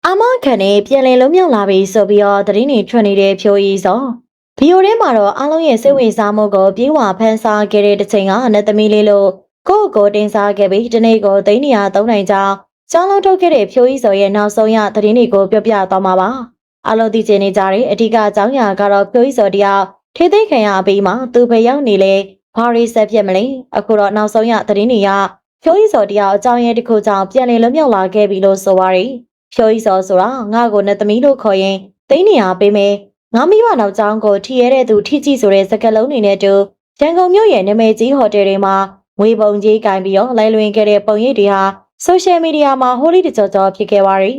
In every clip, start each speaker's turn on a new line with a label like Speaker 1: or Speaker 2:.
Speaker 1: အာမခံနဲ့ပြန်လည်လုံးမြောက်လာပြီဆိုပြီးတော့သတင်းတွေထွက်နေတဲ့ဖြိုးကြီးစောဗီယိုထဲမှာတော့အားလုံးရဲ့စိတ်ဝင်စားမှုကိုပြေဝဖန်ဆားခဲ့တဲ့တစ်ချိန်ကနတ်သမီးလေးလို့ကိုတင်စားခဲ့ပြီးဒီနေ့ကိုသိန်း100 300ကျောင်းကျောင်းလုံးထုတ်ခဲ့တဲ့ဖြိုးကြီးစောရဲ့နောက်ဆုံးရသတင်းတွေကိုပြောပြသွားမှာပါအားလုံးသိချင်နေကြတဲ့အဓိကအကြောင်းအရာကတော့ဖြိုးကြီးစောတယောက်ထိသိခံရပြီးမှသူပဲရောက်နေလေဘာရီဆက်ဖြစ်မလဲအခုတော့နောက်ဆုံးရသတင်းတွေကဖြိုးကြီးစောတယောက်အကြောင်းရဲတစ်ခုကြောင့်ပြန်လည်လွတ်မြောက်လာခဲ့ပြီလို့ဆိုပါရယ်ဖြိုးကြီးစောဆိုတာငါ့ကိုနဲ့သမီးလို့ခေါ်ရင်သိန်း100ပေးမယ်ငါမိဘနောက်ကျောင်းကိုထီရဲတဲ့သူထီကြည့်ဆိုတဲ့စကားလုံးတွေနဲ့တူရန်ကုန်မြို့ရဲ့နာမည်ကြီးဟိုတယ်တွေမှာငွေပုံကြီးကင်ပြီးတော့လိုက်လွင်ခဲ့တဲ့ပုံရိပ်တွေဟာဆိုရှယ်မီဒီယာမှာဟိုလီတကြောဖြစ်ခဲ့ပါရီ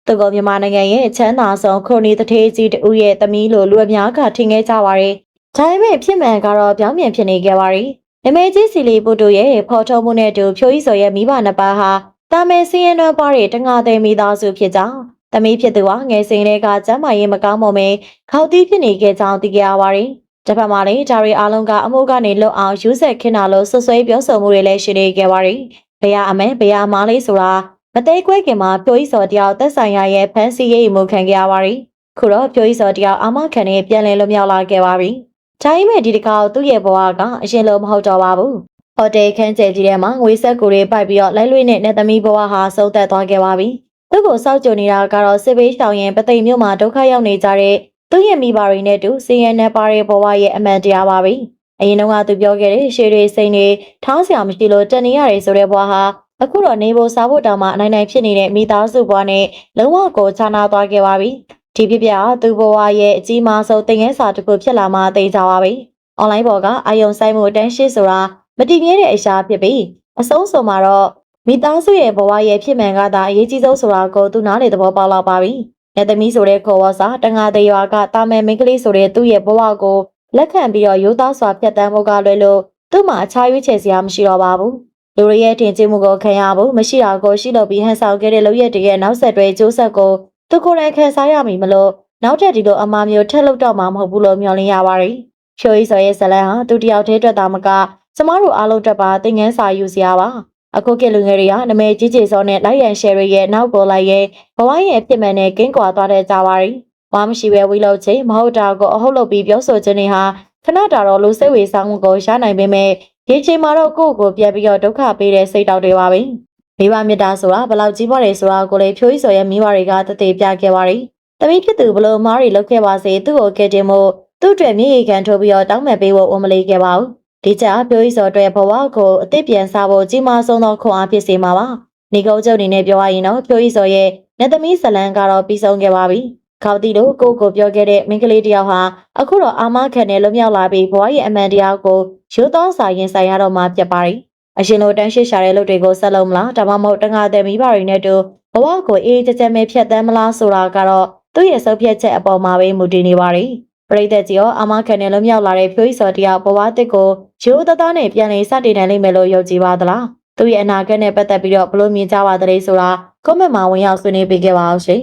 Speaker 1: သူကမြန်မာနိုင်ငံရဲ့ချမ်းသာဆုံးခရိုနီတထေးကြီးတူရဲ့သမီးလို့လူအများကထင်ခဲ့ကြပါရီဒါပေမဲ့ဖြစ်မှန်ကတော့ပြောင်းပြန်ဖြစ်နေခဲ့ပါရီနာမည်ကြီးစီလီပူတိုရဲ့ဖော်ထုတ်မှုနဲ့တူဖြိုးကြီးစောရဲ့မိဘနှစ်ပါးဟာတာမဲစင်းရဲနှွမ်းပါးတဲ့တငါသိမိသားစုဖြစ်ကြောင်းသမီးဖြစ်သူဟာငယ်စဉ်လေးကကျမ်းမာရေးမကောင်းမမေခေါက်တီးဖြစ်နေခဲ့ကြောင်းသိကြရပါတယ်။တစ်ဖက်မှာလည်းဒါရီအားလုံးကအမှုကနေလွတ်အောင်ယူဆက်ခင်းတာလို့ဆွဆွဲပြောဆိုမှုတွေလည်းရှိနေခဲ့ပါတယ်။ဘယ်အမဲဘယ်အမားလေးဆိုတာမသေးခွဲခင်မှာဖြိုးကြီးစောတယောက်သက်ဆိုင်ရာရဲ့ဖန်စီရေးမှုခံခဲ့ရပါတယ်။ခုတော့ဖြိုးကြီးစောတယောက်အာမခံနဲ့ပြန်လည်လွတ်မြောက်လာခဲ့ပါပြီ။ဒါပေမဲ့ဒီတစ်ခါသူ့ရဲ့ဘဝကအရင်လိုမဟုတ်တော့ပါဘူး။ဟိုတယ်ခန်းကျဲကြီးထဲမှာငွေဆက်ကိုတွေပိုက်ပြီးတော့လိုက်လွေးနဲ့နဲ့သမီးဘဝဟာဆုံးသက်သွားခဲ့ပါပြီ။သူ့ကိုစောက်ကြုံနေတာကတော့စစ်ဘေးရှောင်ရင်ပသိမ်မြို့မှာဒုက္ခရောက်နေကြတဲ့သူ့ရဲ့မိဘတွေနဲ့တူစီရင်နဲ့ပါတဲ့ဘဝရဲ့အမှန်တရားပါပဲအရင်တော့ကသူပြောခဲ့တဲ့ရှေးတွေစိန်တွေထောင်းဆရာမရှိလို့တန်နေရတယ်ဆိုတဲ့ဘဝဟာအခုတော့နေဖို့စားဖို့တောင်မှအနိုင်နိုင်ဖြစ်နေတဲ့မိသားစုဘဝနဲ့လုံးဝကိုခြားနာသွားခဲ့ပါပြီဒီဖြစ်ပြသူ့ဘဝရဲ့အကြီးမားဆုံးသင်ခန်းစာတစ်ခုဖြစ်လာမှသိကြပါပြီအွန်လိုင်းပေါ်ကအာယုံဆိုင်မှုတန်းရှိဆိုတာမတည်မြဲတဲ့အရာဖြစ်ပြီးအဆုံးစွန်မှာတော့မိသားစုရဲ့ဘဝရဲ့ဖြစ်မှန်ကသာအရေးကြီးဆုံးဆိုတာကိုသူနားလေသဘောပေါက်လာပါပြီ။လက်သမီးဆိုတဲ့ခေါ်ဝါစာတငါသေးရွာကတာမဲမိန်းကလေးဆိုတဲ့သူ့ရဲ့ဘဝကိုလက်ခံပြီးတော့ရိုးသားစွာဖြတ်တန်းဖို့ကလွယ်လို့သူ့မှာအခြားရွေးချယ်စရာမရှိတော့ပါဘူး။လူတွေရဲ့ထင်ကြီးမှုကိုခံရဖို့မရှိတာကိုရှိလို့ပြီးဟန်ဆောင်ခဲ့တဲ့လူရဲ့တရဲ့နောက်ဆက်တွဲကျိုးဆက်ကိုသူကိုယ်တိုင်ခံစားရမိမလို့နောက်ထပ်ဒီလိုအမှားမျိုးထက်လို့တော့မှမဟုတ်ဘူးလို့မျှော်လင့်ရပါတယ်။ဖြိုးကြီးစောရဲ့ဇလန်ဟာသူတယောက်တည်းအတွက်သာမကကျမတို့အားလုံးအတွက်ပါသင်ခန်းစာယူစရာပါ။အခုကလူငယ်တွေကနမဲကြီးကြီးစောနဲ့လိုက်ရန်ရှယ်ရီရဲ့နောက်ကိုလိုက်ရဲ့ဘဝရဲ့အဖြစ်မှန်နဲ့ကင်းကွာသွားတဲ့ကြပါရီ။ဘာမှမရှိပဲဝီလို့ချင်းမဟုတ်တာကိုအဟုတ်လုပ်ပြီးပြောဆိုခြင်းတွေဟာခဏတာတော့လူစိတ်ဝေဆောင်မှုကိုရနိုင်ပေမဲ့ဒီချိန်မှာတော့ကိုယ့်ကိုပြန်ပြီးတော့ဒုက္ခပေးတဲ့စိတ်တောက်တွေပါပဲ။မိဘမြတ်တာဆိုတာဘလောက်ကြီးပွားတယ်ဆိုတာကိုလည်းဖြိုးကြီးစောရဲ့မိဘတွေကတသေးပြခဲ့ပါရီ။တမီးဖြစ်သူဘလို့မားရီလောက်ခဲ့ပါစေသူ့ကိုကဲတင်မှုသူ့အတွက်မြေကြီးခံထိုးပြီးတော့တောင်းပန်ပေးဖို့ဝန်မလေးခဲ့ပါဘူး။ဒီချက်အပြိုးကြီးစောအတွက်ဘဝကိုအသစ်ပြန်စားဖို့ကြီးမားဆုံးသောခွန်အားဖြစ်စေမှာပါ။နေကုန်းကျုပ်နေနဲ့ပြောရရင်တော့ပြိုးကြီးစောရဲ့နတ်သမီးဇလန်ကတော့ပြီးဆုံးခဲ့ပါပြီ။ခေါတီတို့ကိုပြောခဲ့တဲ့မိန်းကလေးတယောက်ဟာအခုတော့အာမခံနဲ့လွတ်မြောက်လာပြီးဘဝရဲ့အမှန်တရားကိုရိုးသောစာရင်ဆိုင်ရတော့မှပြတ်ပါရီ။အရှင်တို့တန်းရှိရှာတဲ့လူတွေကိုဆက်လုံးမလားဒါမှမဟုတ်တငါတဲ့မိဘတွေနဲ့တူဘဝကိုအေးကြကြမဲဖြတ်သန်းမလားဆိုတာကတော့သူ့ရဲ့စုပ်ဖြတ်ချက်အပေါ်မှာပဲမူတည်နေပါရီ။ပရိသတ်ကြီးရောအာမခံနဲ့လွတ်မြောက်လာတဲ့ဖြိုးကြီးစောတယောက်ဘဝတစ်ကိုရိုးသားနဲ့ပြန်လည်စတင်နိုင်လိမ့်မယ်လို့ယုံကြည်ပါသလားသူရဲ့အနာဂတ်နဲ့ပတ်သက်ပြီးတော့ဘလို့မြင်ကြပါသလဲဆိုတာ comment မှာဝင်ရောက်ဆွေးနွေးပေးခဲ့ပါအောင်ရှင်